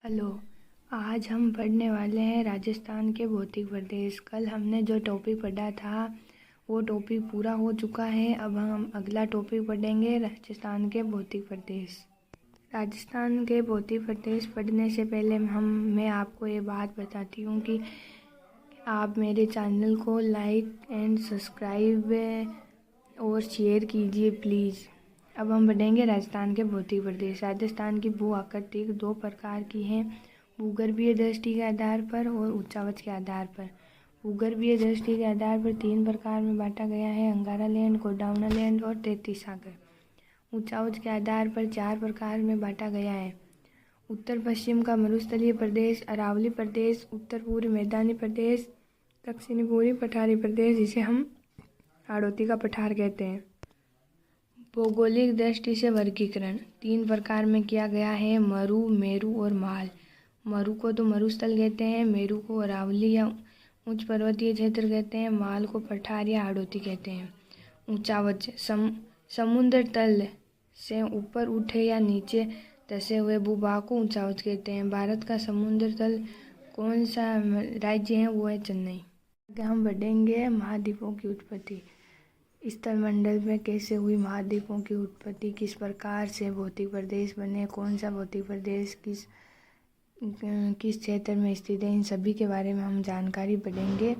Hello. आज हम पढ़ने वाले हैं राजस्थान के भौतिक प्रदेश। कल हमने जो टॉपिक पढ़ा था वो टॉपिक पूरा हो चुका है। अब हम अगला टॉपिक पढ़ेंगे राजस्थान के भौतिक प्रदेश। राजस्थान के भौतिक प्रदेश पढ़ने से पहले मैं आपको ये बात बताती हूँ कि आप मेरे चैनल को लाइक एंड सब्सक्राइब और शेयर कीजिए प्लीज़। अब हम बढ़ेंगे राजस्थान के भौतिक प्रदेश। राजस्थान की भू आकृति दो प्रकार की हैं, भूगर्भीय दृष्टि के आधार पर और उच्चावच के आधार पर। भूगर्भीय दृष्टि के आधार पर 3 प्रकार में बांटा गया है, अंगारा लैंड, गोंडवाना लैंड और 33 सागर। उच्चावच के आधार पर 4 प्रकार में बांटा गया है, उत्तर पश्चिम का मरुस्थलीय प्रदेश, अरावली प्रदेश, उत्तर पूर्वी मैदानी प्रदेश, दक्षिणी पूर्वी पठारी प्रदेश, जिसे हम हाड़ौती का पठार कहते हैं। भौगोलिक दृष्टि से वर्गीकरण 3 प्रकार में किया गया है, मरु, मेरु और माल। मरु को तो मरुस्थल कहते हैं, मेरु को अरावली या उच्च पर्वतीय क्षेत्र कहते हैं, माल को पठार या हाड़ौती कहते हैं। ऊंचावच समुद्र तल से ऊपर उठे या नीचे धसे हुए भूभाग को ऊंचावच कहते हैं। भारत का समुद्र तल कौन सा राज्य है? वो है चेन्नई। हम बढ़ेंगे महाद्वीपों की उत्पत्ति। स्थलमंडल में कैसे हुई महाद्वीपों की उत्पत्ति, किस प्रकार से भौतिक प्रदेश बने, कौन सा भौतिक प्रदेश किस क्षेत्र में स्थित है, इन सभी के बारे में हम जानकारी पढ़ेंगे।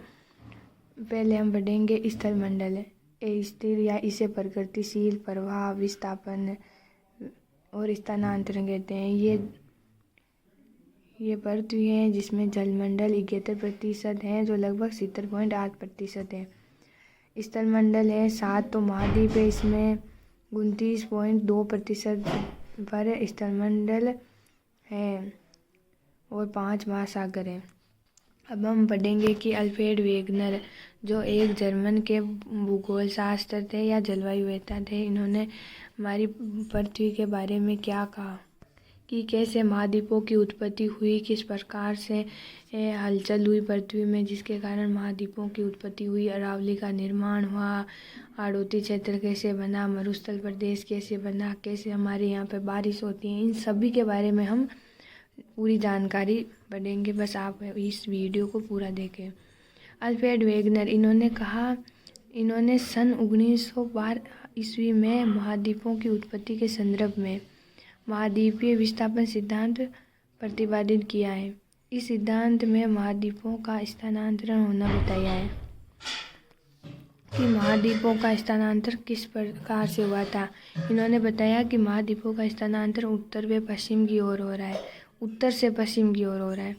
पहले हम पढ़ेंगे स्थलमंडल। स्थिर या इसे प्रगतिशील प्रवाह, विस्थापन और स्थानांतरण कहते हैं। ये पृथ्वी है जिसमें जलमंडल 71% है, जो लगभग 70.8% है। स्थलमंडल है 7 तो महाद्वीप है, इसमें 29.2% पर स्थलमंडल है और 5 महासागर हैं। अब हम पढ़ेंगे कि अल्फ्रेड वेगनर, जो एक जर्मन के भूगोल शास्त्र थे या जलवायुवेत्ता थे, इन्होंने हमारी पृथ्वी के बारे में क्या कहा कि कैसे महाद्वीपों की उत्पत्ति हुई, किस प्रकार से हलचल हुई पृथ्वी में जिसके कारण महाद्वीपों की उत्पत्ति हुई, अरावली का निर्माण हुआ, हाड़ौती क्षेत्र कैसे बना, मरुस्थल प्रदेश कैसे बना, कैसे हमारे यहाँ पे बारिश होती है, इन सभी के बारे में हम पूरी जानकारी पढ़ेंगे। बस आप इस वीडियो को पूरा देखें। अल्फ्रेड वेगनर, इन्होंने सन 1912 ईस्वी में महाद्वीपों की उत्पत्ति के संदर्भ में महाद्वीपीय विस्थापन सिद्धांत प्रतिपादित किया है। इस सिद्धांत में महाद्वीपों का स्थानांतरण होना बताया है कि महाद्वीपों का स्थानांतरण किस प्रकार से हुआ था। इन्होंने बताया कि महाद्वीपों का स्थानांतरण उत्तर से पश्चिम की ओर हो रहा है, उत्तर से पश्चिम की ओर हो रहा है।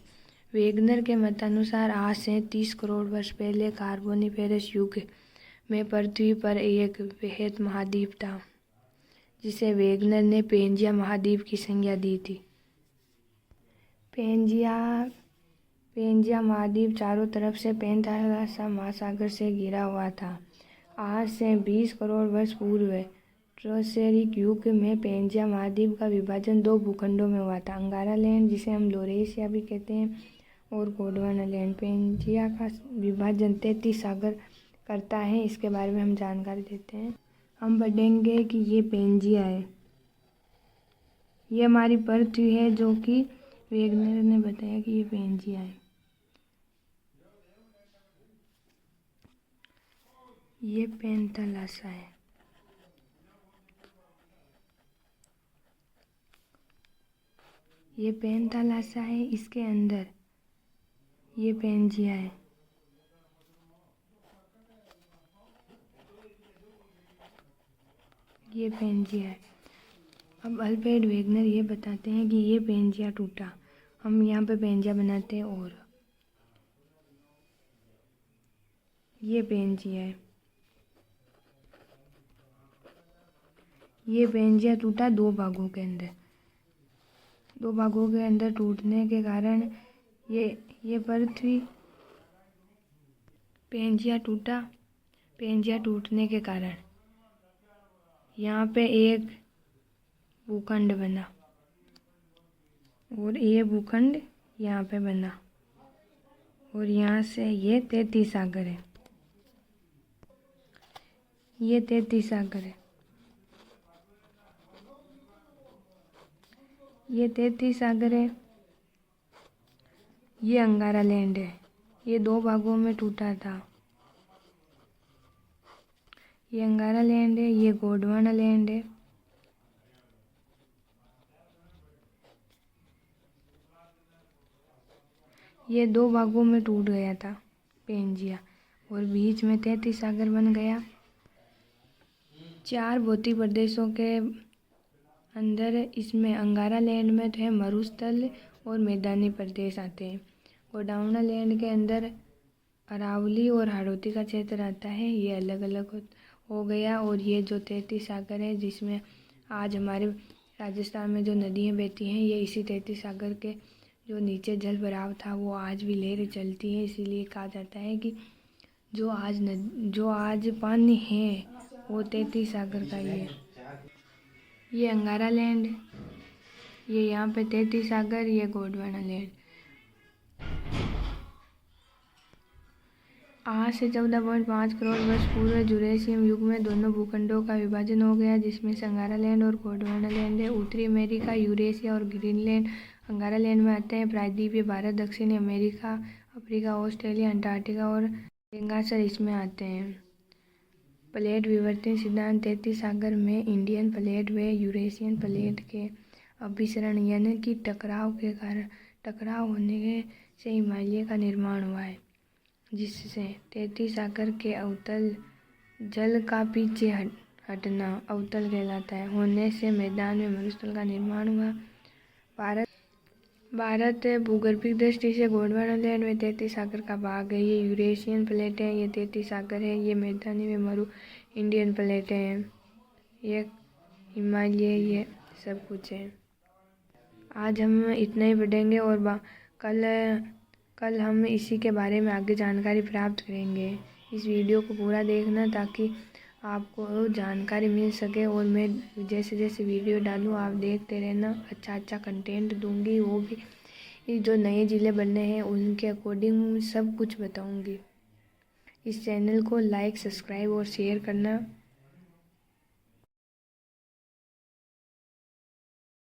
वेगनर के मतानुसार आज से 30 करोड़ वर्ष पहले कार्बोनिफेरस युग में पृथ्वी पर एक वृहद महाद्वीप था, जिसे वेगनर ने पेंजिया महाद्वीप की संज्ञा दी थी। पेंजिया महाद्वीप चारों तरफ से 45 महासागर से घिरा हुआ था। आज से 20 करोड़ वर्ष पूर्व ट्रोसेरिक युग में पेंजिया महाद्वीप का विभाजन 2 भूखंडों में हुआ था, अंगारा लैंड, जिसे हम लोरेशिया भी कहते हैं, और गोंडवाना लैंड। पेंजिया का विभाजन 33 सागर करता है, इसके बारे में हम जानकारी देते हैं। हम पढ़ेंगे कि ये पेंजिया है, ये हमारी पृथ्वी है, जो कि वेगनर ने बताया कि ये पेंजिया है। ये पेंथालासा है, ये पेंथालासा है, इसके अंदर ये पेंजिया है। ये पेंजिया है। अब अल्फ्रेड वेगनर ये बताते हैं कि ये पेंजिया टूटा। हम यहाँ पे पेंजिया बनाते हैं और ये पेंजिया है। ये पेंजिया टूटा 2 भागों के अंदर। 2 भागों के अंदर टूटने के कारण ये पृथ्वी पेंजिया टूटने के कारण यहाँ पे एक भूखंड बना और ये भूखंड यहाँ पे बना और यहाँ से ये 33 सागर है। ये 33 सागर है। ये 33 सागर है ये अंगारा लैंड है, ये 2 भागों में टूटा था। ये अंगारा लैंड है, ये गोंडवाना लैंड है। ये 2 भागों में टूट गया था पेंजिया, और बीच में 33 सागर बन गया। 4 भौतिक प्रदेशों के अंदर इसमें अंगारा लैंड में तो है मरुस्थल और मैदानी प्रदेश आते हैं। गोंडवाना लैंड के अंदर अरावली और हाड़ौती का क्षेत्र आता है, ये अलग अलग हो गया। और ये जो 33 सागर है, जिसमें आज हमारे राजस्थान में जो नदियाँ बहती हैं, ये इसी 33 सागर के जो नीचे जल भराव था वो आज भी लहरें चलती हैं। इसीलिए कहा जाता है कि जो आज पानी है वो 33 सागर का ही है। ये अंगारा लैंड, ये यहाँ पे 33 सागर, ये गोंडवाना लैंड। आज से 14.5 करोड़ वर्ष पूर्व जुरेसियम युग में दोनों भूखंडों का विभाजन हो गया, जिसमें से अंगारा लैंड और गोंडवाना लैंड है। उत्तरी अमेरिका, यूरेशिया और ग्रीनलैंड अंगारा लैंड में आते हैं। प्रायद्वीपीय भारत, दक्षिणी अमेरिका, अफ्रीका, ऑस्ट्रेलिया, अंटार्कटिका और मेडागास्कर इसमें आते हैं। प्लेट विवर्तन सिद्धांत 33 सागर में इंडियन प्लेट व यूरेशियन प्लेट के अभिसरण यानी कि टकराव होने से हिमालय का निर्माण हुआ है, जिससे 33 सागर के अवतल जल का पीछे हटना अवतल कहलाता है। होने से मैदान में मरुस्थल का निर्माण हुआ। भारत भूगर्भिक दृष्टि से गोंडवाना लैंड में 33 सागर का भाग है। ये यूरेशियन प्लेट है, ये 33 सागर है। ये मैदानी में मरु इंडियन प्लेटें हैं, ये हिमालय, ये सब कुछ है। आज हम इतना ही पढ़ेंगे और कल हम इसी के बारे में आगे जानकारी प्राप्त करेंगे। इस वीडियो को पूरा देखना ताकि आपको जानकारी मिल सके, और मैं जैसे जैसे वीडियो डालूँ आप देखते रहना। अच्छा कंटेंट दूंगी, वो भी जो नए ज़िले बनने हैं उनके अकॉर्डिंग सब कुछ बताऊंगी। इस चैनल को लाइक, सब्सक्राइब और शेयर करना।